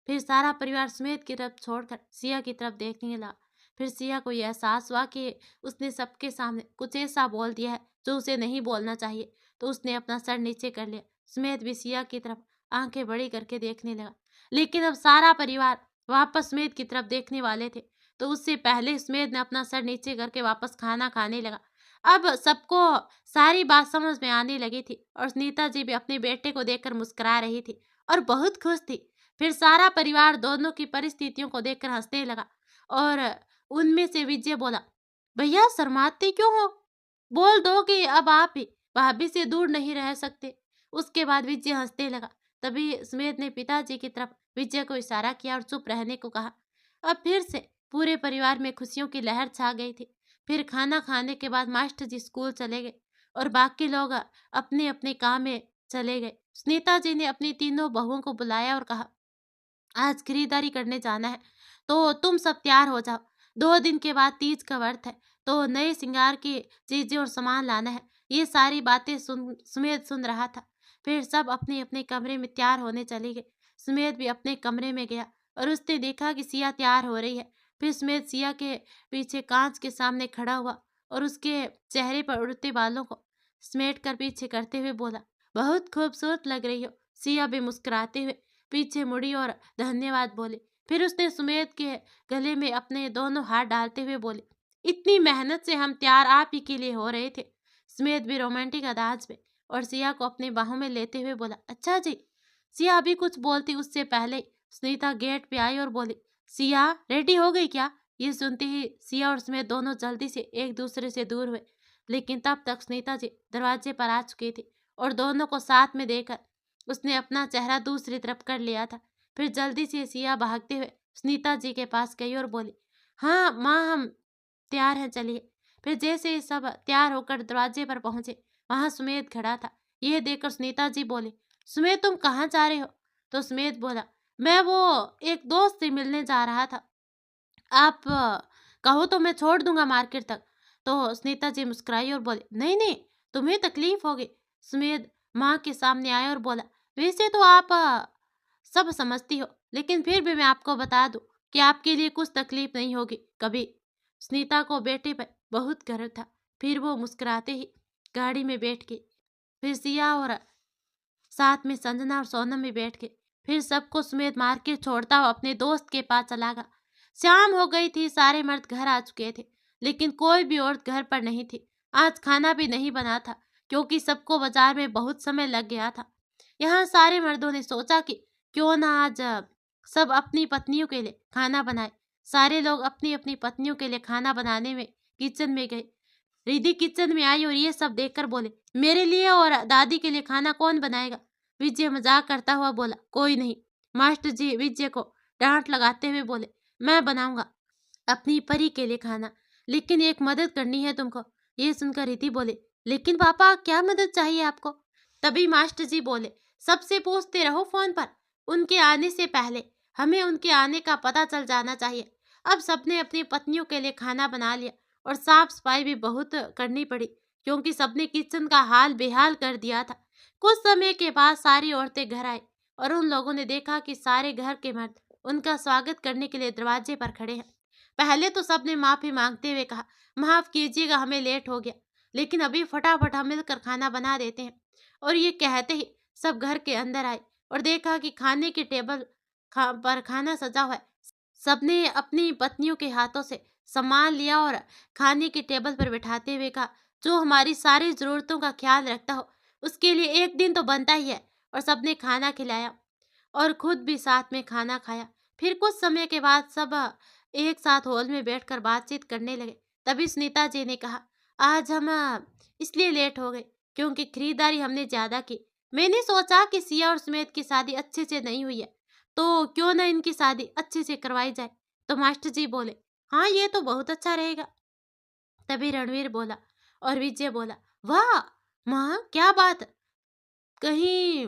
फिर सारा परिवार सुमेध की तरफ छोड़कर सिया की तरफ देखने लगा। फिर सिया को यह एहसास हुआ कि उसने सबके सामने कुछ ऐसा बोल दिया है जो उसे नहीं बोलना चाहिए। तो उसने अपना सर नीचे कर लिया। सुमेध भी सिया की तरफ आंखें बड़ी करके देखने लगा। लेकिन अब सारा परिवार वापस सुमेध की तरफ देखने वाले थे, तो उससे पहले सुमेध ने अपना सर नीचे करके वापस खाना खाने लगा। अब सबको सारी बात समझ में आने लगी थी और सुनीता जी भी अपने बेटे को देखकर मुस्कुरा रही थी और बहुत खुश थी। फिर सारा परिवार दोनों की परिस्थितियों को देखकर हंसने लगा और उनमें से विजय बोला, भैया शर्माते क्यों हो? बोल दो कि अब आप भी भाभी से दूर नहीं रह सकते। उसके बाद विजय हंसने लगा। तभी सुमेध ने पिताजी की तरफ विजय को इशारा किया और चुप रहने को कहा। अब फिर से पूरे परिवार में खुशियों की लहर छा गई थी। फिर खाना खाने के बाद मास्टर जी स्कूल चले गए और बाकी लोग अपने अपने काम में चले गए। सुनीता जी ने अपनी तीनों बहुओं को बुलाया और कहा, आज खरीदारी करने जाना है, तो तुम सब तैयार हो जाओ। 2 दिन के बाद तीज का व्रत है, तो नए श्रृंगार की चीजें और सामान लाना है। ये सारी बातें सुमेध सुन रहा था। फिर सब अपने अपने कमरे में तैयार होने चले गए। सुमेध भी अपने कमरे में गया और उसने देखा कि सिया तैयार हो रही है। फिर सुमेध सिया के पीछे कांच के सामने खड़ा हुआ और उसके चेहरे पर उड़ते बालों को समेट कर पीछे करते हुए बोला, बहुत खूबसूरत लग रही हो। सिया भी मुस्कुराते हुए पीछे मुड़ी और धन्यवाद बोले। फिर उसने सुमेध के गले में अपने दोनों हाथ डालते हुए बोले, इतनी मेहनत से हम तैयार आप ही के लिए हो रहे थे। सुमेध भी रोमांटिक अंदाज में और सिया को अपनी बाहों में लेते हुए बोला, अच्छा जी। सिया अभी कुछ बोलती उससे पहले सुनीता गेट पे आई और बोली, सिया रेडी हो गई क्या? ये सुनते ही सिया और सुमेध दोनों जल्दी से एक दूसरे से दूर हुए, लेकिन तब तक सुनीता जी दरवाजे पर आ चुकी थी और दोनों को साथ में देखकर उसने अपना चेहरा दूसरी तरफ कर लिया था। फिर जल्दी से सिया भागते हुए सुनीता जी के पास गई और बोली, हाँ माँ हम तैयार हैं, चलिए। फिर जैसे ही सब तैयार होकर दरवाजे पर पहुंचे, वहां सुमेध खड़ा था। यह देखकर सुनीता जी बोले, सुमेध तुम कहाँ जा रहे हो? तो सुमेध बोला, मैं वो एक दोस्त से मिलने जा रहा था। आप कहो तो मैं छोड़ दूंगा मार्केट तक। तो सुनीता जी मुस्कुराई और बोले, नहीं नहीं, तुम्हें तकलीफ होगी। सुमेध माँ के सामने आया और बोला, वैसे तो आप सब समझती हो, लेकिन फिर भी मैं आपको बता दूं कि आपके लिए कुछ तकलीफ नहीं होगी कभी। सुनीता को बेटे पर बहुत गर्व था। फिर वो मुस्कुराते ही गाड़ी में बैठ गई। फिर सिया और साथ में संजना और सोनम भी बैठ गए। फिर सबको सुमेध मार्केट छोड़ता हुआ अपने दोस्त के पास चला गया। शाम हो गई थी, सारे मर्द घर आ चुके थे, लेकिन कोई भी औरत घर पर नहीं थी। आज खाना भी नहीं बना था, क्योंकि सबको बाजार में बहुत समय लग गया था। यहाँ सारे मर्दों ने सोचा कि क्यों ना आज सब अपनी पत्नियों के लिए खाना बनाए। सारे लोग अपनी अपनी पत्नियों के लिए खाना बनाने में किचन में गए। रिद्धि किचन में आई और ये सब देखकर बोले, मेरे लिए और दादी के लिए खाना कौन बनाएगा? विजय मजाक करता हुआ बोला, कोई नहीं। मास्टर जी विजय को डांट लगाते हुए बोले, मैं बनाऊंगा अपनी परी के लिए खाना, लेकिन एक मदद करनी है तुमको। ये सुनकर रिद्धि बोले, लेकिन पापा क्या मदद चाहिए आपको? तभी मास्टर जी बोले, सबसे पूछते रहो फोन पर, उनके आने से पहले हमें उनके आने का पता चल जाना चाहिए। अब सबने अपनी पत्नियों के लिए खाना बना लिया और साफ सफाई भी बहुत करनी पड़ी, क्योंकि सबने किचन का हाल बेहाल कर दिया था। कुछ समय के बाद सारी औरतें घर आई और उन लोगों ने देखा कि सारे घर के मर्द उनका स्वागत करने के लिए दरवाजे पर खड़े हैं। पहले तो सबने माफी मांगते हुए कहा, माफ कीजिएगा हमें लेट हो गया, लेकिन अभी फटाफट हम मिलकर खाना बना देते हैं। और ये कहते ही सब घर के अंदर आए और देखा कि खाने के टेबल पर खाना सजा हुआ है। सबने अपनी पत्नियों के हाथों से सामान लिया और खाने के टेबल पर बिठाते हुए कहा, जो हमारी सारी जरूरतों का ख्याल रखता हो उसके लिए एक दिन तो बनता ही है। और सबने खाना खिलाया और खुद भी साथ में खाना खाया। फिर कुछ समय के बाद सब एक साथ हॉल में बैठकर बातचीत करने लगे। तभी सुनीता जी ने कहा, आज हम इसलिए लेट हो गए क्योंकि खरीदारी हमने ज्यादा की। मैंने सोचा कि सिया और सुमेध की शादी अच्छे से नहीं हुई है, तो क्यों ना इनकी शादी अच्छे से करवाई जाए। तो मास्टर जी बोले, हाँ ये तो बहुत अच्छा रहेगा। तभी रणवीर बोला और विजय बोला, वाह माँ क्या बात कही,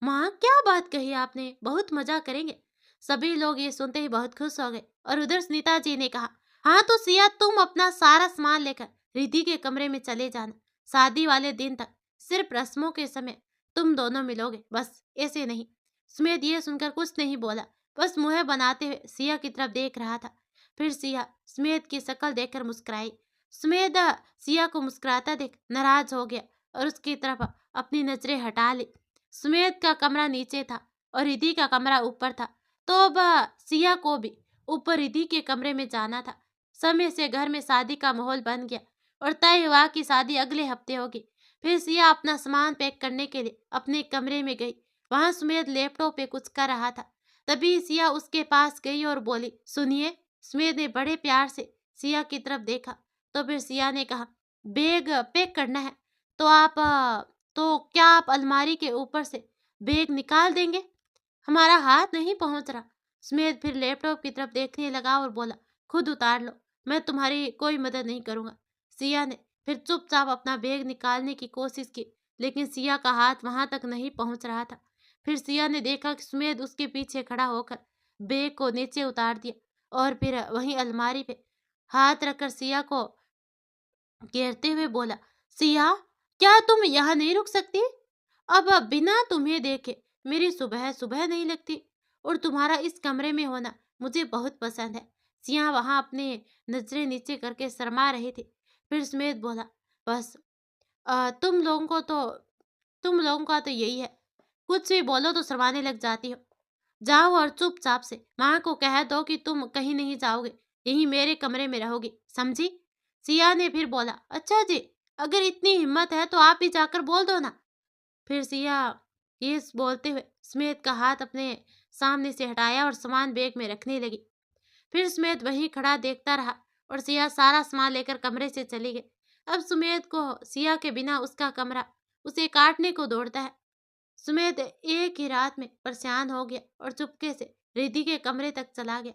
माँ क्या बात कही आपने, बहुत मजा करेंगे। सभी लोग ये सुनते ही बहुत खुश हो गए। और उधर सुनीता जी ने कहा, हाँ तो सिया तुम अपना सारा सामान लेकर रिद्धि के कमरे में चले जाना। शादी वाले दिन तक सिर्फ रस्मों के समय तुम दोनों मिलोगे, बस ऐसे नहीं। सुमेध ये सुनकर कुछ नहीं बोला, बस मुंह बनाते हुए सिया की तरफ देख रहा था। फिर सिया सुमेध की शक्ल देखकर मुस्कुराई। सुमेध सिया को मुस्कुराता देख नाराज हो गया और उसकी तरफ अपनी नजरें हटा ली। सुमेध का कमरा नीचे था और रिद्धि का कमरा ऊपर था, तो अब सिया को भी ऊपर रिद्धि के कमरे में जाना था। समय से घर में शादी का माहौल बन गया और तय हुआ कि शादी अगले हफ्ते होगी। फिर सिया अपना सामान पैक करने के लिए अपने कमरे में गई। वहां सुमेध लैपटॉप पे कुछ कर रहा था। तभी सिया उसके पास गई और बोली, सुनिए। सुमेध ने बड़े प्यार से सिया की तरफ देखा। तो फिर सिया ने कहा, बैग पैक करना है तो तो क्या आप अलमारी के ऊपर से बैग निकाल देंगे? हमारा हाथ नहीं पहुंच रहा। सुमेध फिर लैपटॉप की तरफ देखने लगा और बोला, खुद उतार लो, मैं तुम्हारी कोई मदद नहीं करूंगा। सिया ने फिर चुपचाप अपना बैग निकालने की कोशिश की, लेकिन सिया का हाथ वहां तक नहीं पहुंच रहा था। फिर सिया ने देखा कि सुमेध उसके पीछे खड़ा होकर बैग को नीचे उतार दिया और फिर वहीं अलमारी पे हाथ रखकर सिया को घेरते हुए बोला, सिया क्या तुम यहाँ नहीं रुक सकती? अब बिना तुम्हें देखे मेरी सुबह सुबह नहीं लगती। और तुम्हारा इस कमरे में होना मुझे बहुत पसंद है। सिया वहां अपने नजरें नीचे करके शर्मा रहे थे। फिर सुमेध बोला, बस तुम लोगों का तो यही है, कुछ भी बोलो तो शर्माने लग जाती हो। जाओ और चुपचाप से माँ को कह दो कि तुम कहीं नहीं जाओगे, यही मेरे कमरे में रहोगे, समझी? सिया ने फिर बोला, अच्छा जी, अगर इतनी हिम्मत है तो आप ही जाकर बोल दो ना। फिर सिया ये बोलते हुए सुमेध का हाथ अपने सामने से हटाया और सामान बैग में रखने लगी। फिर सुमेध वहीं खड़ा देखता रहा और सिया सारा सामान लेकर कमरे से चली गई। अब सुमेध को सिया के बिना उसका कमरा उसे काटने को दौड़ता है। सुमेध एक ही रात में परेशान हो गया और चुपके से रिद्धि के कमरे तक चला गया।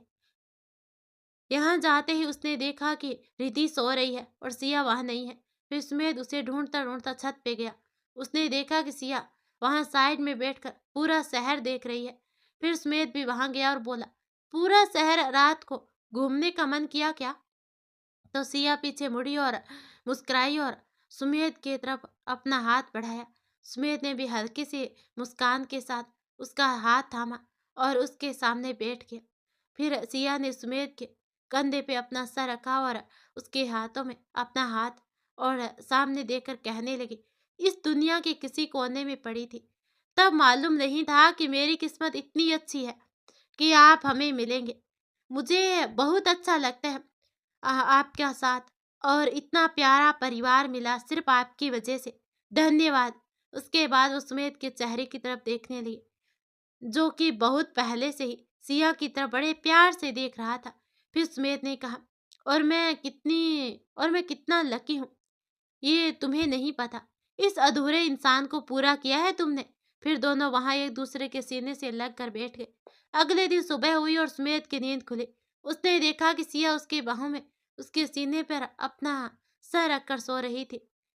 यहाँ जाते ही उसने देखा कि रिद्धि सो रही है और सिया वहां नहीं है। फिर सुमेध उसे ढूंढता ढूंढता छत पे गया। उसने देखा कि सिया वहां साइड में बैठकर पूरा शहर देख रही है। फिर सुमेध भी वहां गया और बोला, पूरा शहर रात को घूमने का मन किया क्या? तो सिया पीछे मुड़ी और मुस्कुराई और सुमेध की तरफ अपना हाथ बढ़ाया। सुमेध ने भी हल्की सी मुस्कान के साथ उसका हाथ थामा और उसके सामने बैठ गया। फिर सिया ने सुमेध के कंधे पे अपना सर रखा और उसके हाथों में अपना हाथ और सामने देखकर कहने लगी, इस दुनिया के किसी कोने में पड़ी थी, तब मालूम नहीं था कि मेरी किस्मत इतनी अच्छी है कि आप हमें मिलेंगे। मुझे बहुत अच्छा लगता है आपका साथ, और इतना प्यारा परिवार मिला सिर्फ आपकी वजह से, धन्यवाद। उसके बाद वो सुमेध के चेहरे की तरफ देखने लगी, जो कि बहुत पहले से ही सिया की तरफ बड़े प्यार से देख रहा था। फिर सुमेध ने कहा, और मैं कितना लकी हूँ, ये तुम्हें नहीं पता। इस अधूरे इंसान को पूरा किया है तुमने। फिर दोनों वहां एक दूसरे के सीने से लग कर बैठ गए। अगले दिन सुबह हुई और सुमेध की नींद खुली। उसने देखा कि सिया उसके बाहों में उसके सीने पर अपना सर रखकर सो रही थी।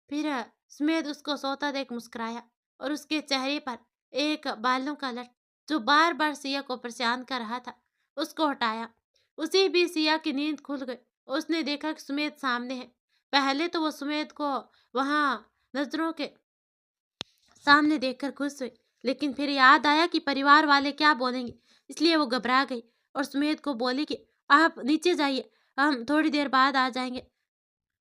फिर सुमेध उसको सोता देख मुस्कुराया और उसके चेहरे पर एक बालों का लट जो बार बार सिया को परेशान कर रहा था उसको हटाया। उसी भी सिया की नींद खुल गई। उसने देखा कि सुमेध सामने है। पहले तो वो सुमेध को वहां नजरों के सामने देखकर खुश हुई, लेकिन फिर याद आया कि परिवार वाले क्या बोलेंगे, इसलिए वो घबरा गई और सुमेध को बोली कि आप नीचे जाइए, हम थोड़ी देर बाद आ जाएंगे।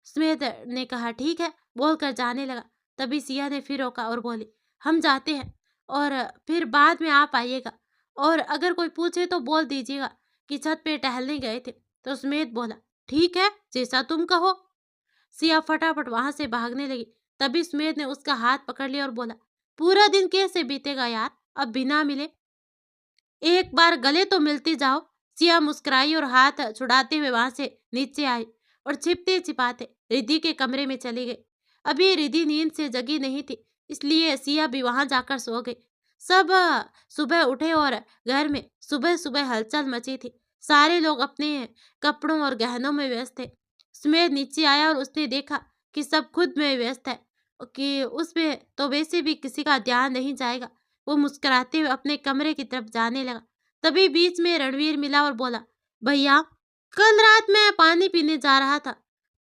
सुमेध ने कहा ठीक है बोलकर जाने लगा। तभी सिया ने फिर रोका और बोली, हम जाते हैं और फिर बाद में आप आइएगा, और अगर कोई पूछे तो बोल दीजिएगा कि छत पे टहलने गए थे। तो सुमेध बोला, ठीक है जैसा तुम कहो। सिया फटाफट वहां से भागने लगी। तभी सुमेध ने उसका हाथ पकड़ लिया और बोला, पूरा दिन कैसे बीतेगा यार, अब बिना मिले एक बार गले तो मिलती जाओ। सिया मुस्कुराई और हाथ छुड़ाते हुए वहां से नीचे आई और छिपते छिपाते रिद्धि के कमरे में चली गई। अभी रिद्धि नींद से जगी नहीं थी, इसलिए सिया भी वहां जाकर सो गई। सब सुबह उठे और घर में सुबह सुबह हलचल मची थी। सारे लोग अपने कपड़ों और गहनों में व्यस्त थे। सुमेध नीचे आया और उसने देखा कि सब खुद में व्यस्त है, कि उसमें तो वैसे भी किसी का ध्यान नहीं जाएगा। वो मुस्कुराते हुए अपने कमरे की तरफ जाने लगा। तभी बीच में रणवीर मिला और बोला, भैया कल रात मैं पानी पीने जा रहा था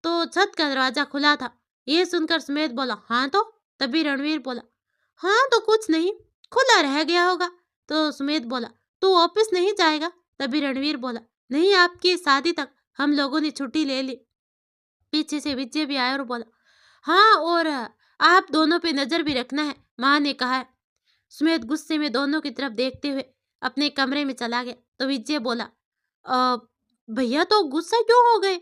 तो छत का दरवाजा खुला था। ये सुनकर सुमेध बोला, हाँ तो? तभी रणवीर बोला, हाँ तो कुछ नहीं, खुला रह गया होगा। तो सुमेध बोला, तू ऑफिस नहीं जाएगा? तभी रणवीर बोला, नहीं, आपकी शादी तक हम लोगों ने छुट्टी ले ली। पीछे से विजय भी आया और बोला, हाँ, और आप दोनों पे नजर भी रखना है, माँ ने कहा है। सुमेध गुस्से में दोनों की तरफ देखते हुए अपने कमरे में चला गया। तो विजय बोला, "अ, भैया तो गुस्सा क्यों हो गए?"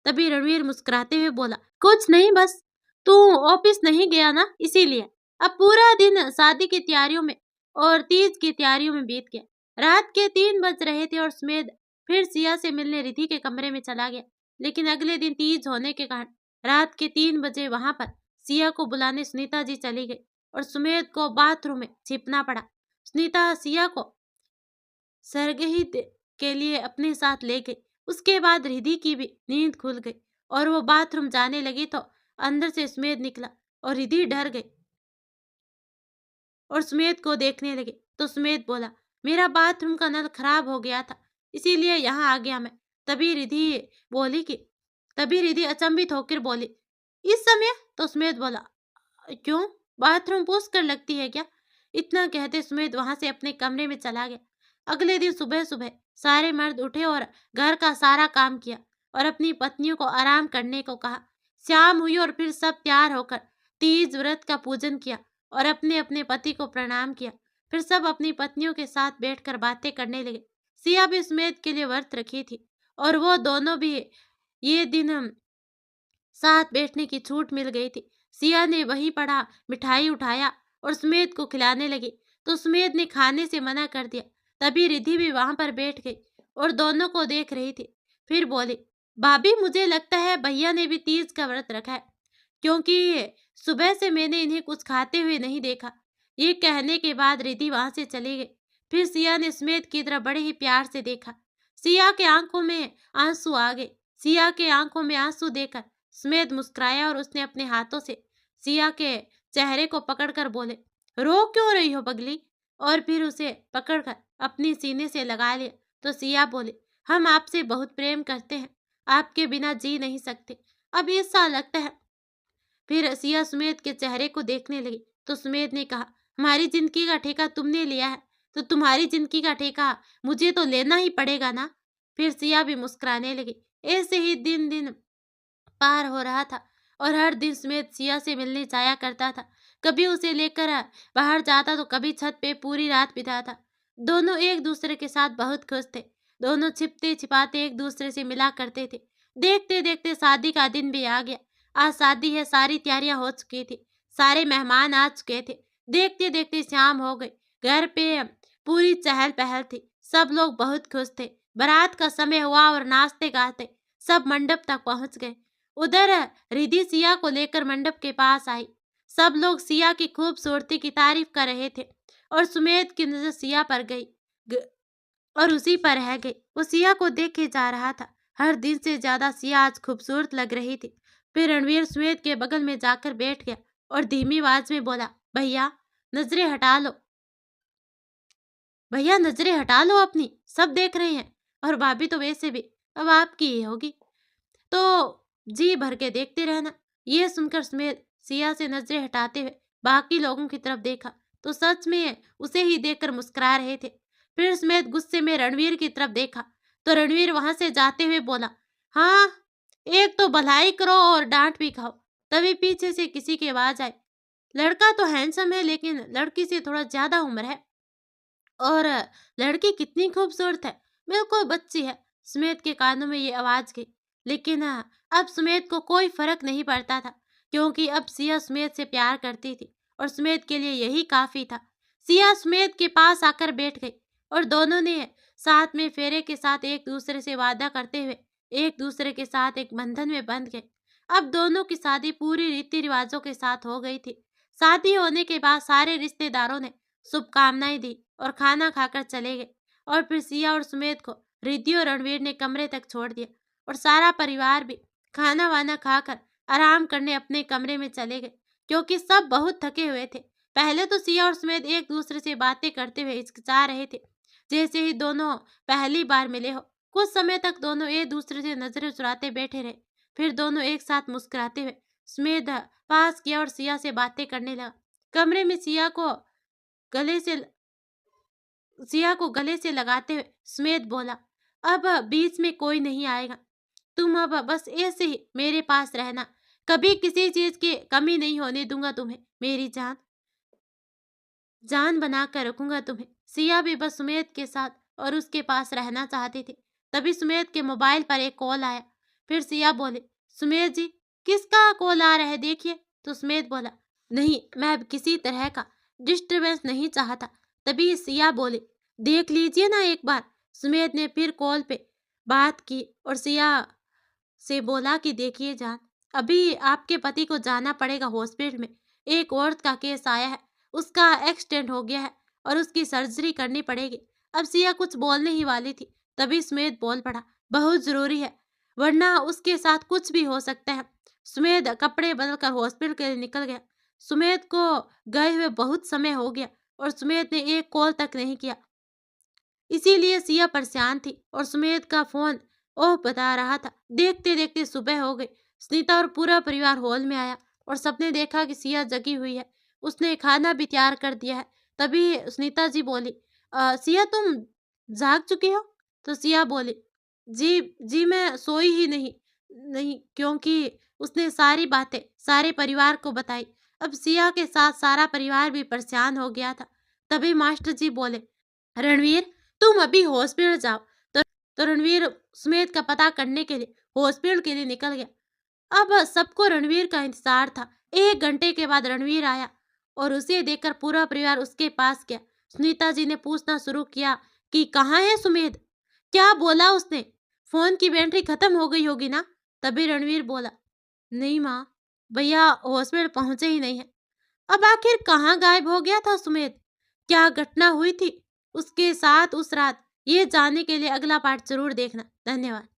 तभी रणवीर मुस्कुराते हुए बोला, कुछ नहीं, बस तू ऑफिस नहीं गया ना, इसीलिए। अब पूरा दिन शादी की तैयारियों में और तीज की तैयारियों में बीत गया। रात के 3 बज रहे थे और सुमेध फिर सिया से मिलने रिधि के कमरे में चला गया। लेकिन अगले दिन तीज होने के कारण रात के 3 बजे वहां पर सिया को बुलाने सुनीता जी चली गई और सुमेध को बाथरूम में छिपना पड़ा। सुनीता सिया को सरगही के लिए अपने साथ ले गई। उसके बाद रिधि की भी नींद खुल गई और वो बाथरूम जाने लगी तो अंदर से सुमेध निकला और रिधि डर गई और सुमेध को देखने लगी। तो सुमेध बोला, मेरा बाथरूम का नल खराब हो गया था, इसीलिए यहाँ आ गया मैं। तभी रिधि तभी रिधि अचंभित होकर बोली, इस समय? तो सुमेध बोला, क्यों, बाथरूम पूछ कर लगती है क्या? इतना कहते सुमेध वहां से अपने कमरे में चला गया। अगले दिन सुबह सुबह सारे मर्द उठे और घर का सारा काम किया और अपनी पत्नियों को आराम करने को कहा। शाम हुई और फिर सब तैयार होकर तीज व्रत का पूजन किया और अपने अपने पति को प्रणाम किया। फिर सब अपनी पत्नियों के साथ बैठकर बातें करने लगे। सिया भी सुमेध के लिए व्रत रखी थी और वो दोनों भी ये दिन साथ बैठने की छूट मिल गई थी। सिया ने वही पड़ा मिठाई उठाया और सुमेध को खिलाने लगी, तो सुमेध ने खाने से मना कर दिया। तभी रिद्धि भी वहां पर बैठ गई और दोनों को देख रही थी। फिर बोली, भाभी मुझे लगता है भैया ने भी तीज का व्रत रखा है, क्योंकि सुबह से मैंने इन्हें कुछ खाते हुए नहीं देखा। ये कहने के बाद रिद्धि वहां से चली गई। फिर सिया ने सुमेध की तरफ बड़े ही प्यार से देखा। सिया के आंखों में आंसू आ गए। सिया के आंखों में आंसू देखकर सुमेध मुस्कुराया और उसने अपने हाथों से सिया के चेहरे को पकड़कर बोले, रो क्यों रही हो पगली? और फिर उसे पकड़कर अपनी सीने से लगा लिया। तो सिया बोले, हम आपसे बहुत प्रेम करते हैं, आपके बिना जी नहीं सकते, अब ऐसा लगता है। फिर सिया सुमेध के चेहरे को देखने लगी तो सुमेध ने कहा, हमारी जिंदगी का ठेका तुमने लिया है तो तुम्हारी जिंदगी का ठेका मुझे तो लेना ही पड़ेगा ना। फिर सिया भी मुस्कुराने लगी। ऐसे ही दिन दिन पार हो रहा था और हर दिन सुमेध सिया से मिलने जाया करता था। कभी उसे लेकर बाहर जाता तो कभी छत पे पूरी रात बिताता। दोनों एक दूसरे के साथ बहुत खुश थे। दोनों छिपते छिपाते एक दूसरे से मिला करते थे। देखते देखते शादी का दिन भी आ गया। आज शादी है, सारी तैयारियां हो चुकी थी, सारे मेहमान आ चुके थे। देखते देखते शाम हो गई। घर पे पूरी चहल पहल थी, सब लोग बहुत खुश थे। बारात का समय हुआ और नाचते गाते सब मंडप तक पहुंच गए। उधर रिधि सिया को लेकर मंडप के पास आई। सब लोग सिया की खूबसूरती की तारीफ कर रहे थे और सुमेध की नजर सिया पर गई ग- और उसी पर रह गई। वो सिया को देखे जा रहा था। हर दिन से ज्यादा सिया आज खूबसूरत लग रही थी। फिर रणवीर सुमेध के बगल में जाकर बैठ गया और धीमी आवाज में बोला, भैया नजरें हटा लो, भैया नजरें हटा लो अपनी, सब देख रहे हैं। और भाभी तो वैसे भी अब आपकी ही होगी, तो जी भर के देखते रहना। ये सुनकर सुमेध सिया से नजरें हटाते हुए बाकी लोगों की तरफ देखा तो सच में उसे ही देखकर मुस्कुरा रहे थे। फिर सुमेध गुस्से में रणवीर की तरफ देखा तो रणवीर वहां से जाते हुए बोला, हाँ एक तो भलाई करो और डांट भी खाओ। तभी पीछे से किसी की आवाज आई, लड़का तो हैंडसम है लेकिन लड़की से थोड़ा ज्यादा उम्र है, और लड़की कितनी खूबसूरत है, बिल्कुल बच्ची है। सुमेध के कानों में ये आवाज गई, लेकिन अब सुमेध को कोई फर्क नहीं पड़ता था, क्योंकि अब सिया सुमेध से प्यार करती थी और सुमेध के लिए यही काफी था। सिया सुमेध के पास आकर बैठ गई और दोनों ने साथ में फेरे के साथ एक दूसरे से वादा करते हुए एक दूसरे के साथ एक बंधन में बंध गए। अब दोनों की शादी पूरी रीति रिवाजों के साथ हो गई थी। शादी होने के बाद सारे रिश्तेदारों ने शुभकामनाएं दी और खाना खाकर चले गए। और फिर सिया और सुमेध को रिद्धि और रणवीर ने कमरे तक छोड़ दिया और सारा परिवार भी खाना वाना खाकर आराम करने अपने कमरे में चले गए, क्योंकि सब बहुत थके हुए थे। पहले तो सिया और सुमेध एक दूसरे से बातें करते हुए हिचकिचा रहे थे, जैसे ही दोनों पहली बार मिले हो। कुछ समय तक दोनों एक दूसरे से नजरें चुराते बैठे रहे। फिर दोनों एक साथ मुस्कुराते हुए सुमेध पास किया और सिया से बातें करने लगा। कमरे में गले से सिया को गले से लगाते हुए सुमेध बोला, अब बीच में कोई नहीं आएगा, तुम अब बस ऐसे ही मेरे पास रहना, कभी किसी चीज की कमी नहीं होने दूंगा तुम्हें, मेरी जान जान बना कर रखूंगा तुम्हें। सिया भी बस सुमेध के साथ और उसके पास रहना चाहती थी। तभी सुमेध के मोबाइल पर एक कॉल आया। फिर सिया बोले, सुमेध जी किसका कॉल आ रहा है देखिए। तो सुमेध बोला, नहीं मैं अब किसी तरह का डिस्टरबेंस नहीं चाहता। तभी सिया बोले, देख लीजिए ना एक बार। सुमेध ने फिर कॉल पे बात की और सिया से बोला कि देखिए जान, अभी आपके पति को जाना पड़ेगा हॉस्पिटल में। एक औरत का केस आया है, उसका एक्सीडेंट हो गया है और उसकी सर्जरी करनी पड़ेगी। अब सिया कुछ बोलने ही वाली थी, तभी सुमेध बोल पड़ा, बहुत जरूरी है, वरना उसके साथ कुछ भी हो सकता है। सुमेध कपड़े बदलकर हॉस्पिटल के लिए निकल गया। सुमेध को गए हुए बहुत समय हो गया और सुमेध ने एक कॉल तक नहीं किया, इसीलिए सिया परेशान थी और सुमेध का फोन ओह बता रहा था। देखते देखते सुबह हो गई। सुनीता और पूरा परिवार हॉल में आया और सबने देखा कि सिया जगी हुई है। उसने खाना भी तैयार कर दिया है। तभी सुनीता जी बोली, सिया तुम जाग चुकी हो? तो सिया बोली, जी जी मैं सोई ही नहीं। नहीं, क्योंकि उसने सारी बातें सारे परिवार को बताई। अब सिया के साथ सारा परिवार भी परेशान हो गया था। तभी मास्टर जी बोले, रणवीर तुम अभी हॉस्पिटल जाओ। तो रणवीर सुमेध का पता करने के लिए हॉस्पिटल के लिए निकल गया। अब सबको रणवीर का इंतजार था। 1 घंटे के बाद रणवीर आया और उसे देखकर पूरा परिवार उसके पास गया। सुनीता जी ने पूछना शुरू किया कि कहाँ है सुमेध? क्या बोला उसने? फोन की बैटरी खत्म हो गई होगी ना? तभी रणवीर बोला, नहीं माँ, भैया हॉस्पिटल पहुंचे ही नहीं है। अब आखिर कहाँ गायब हो गया था सुमेध? क्या घटना हुई थी उसके साथ उस रात? ये जानने के लिए अगला पार्ट जरूर देखना। धन्यवाद।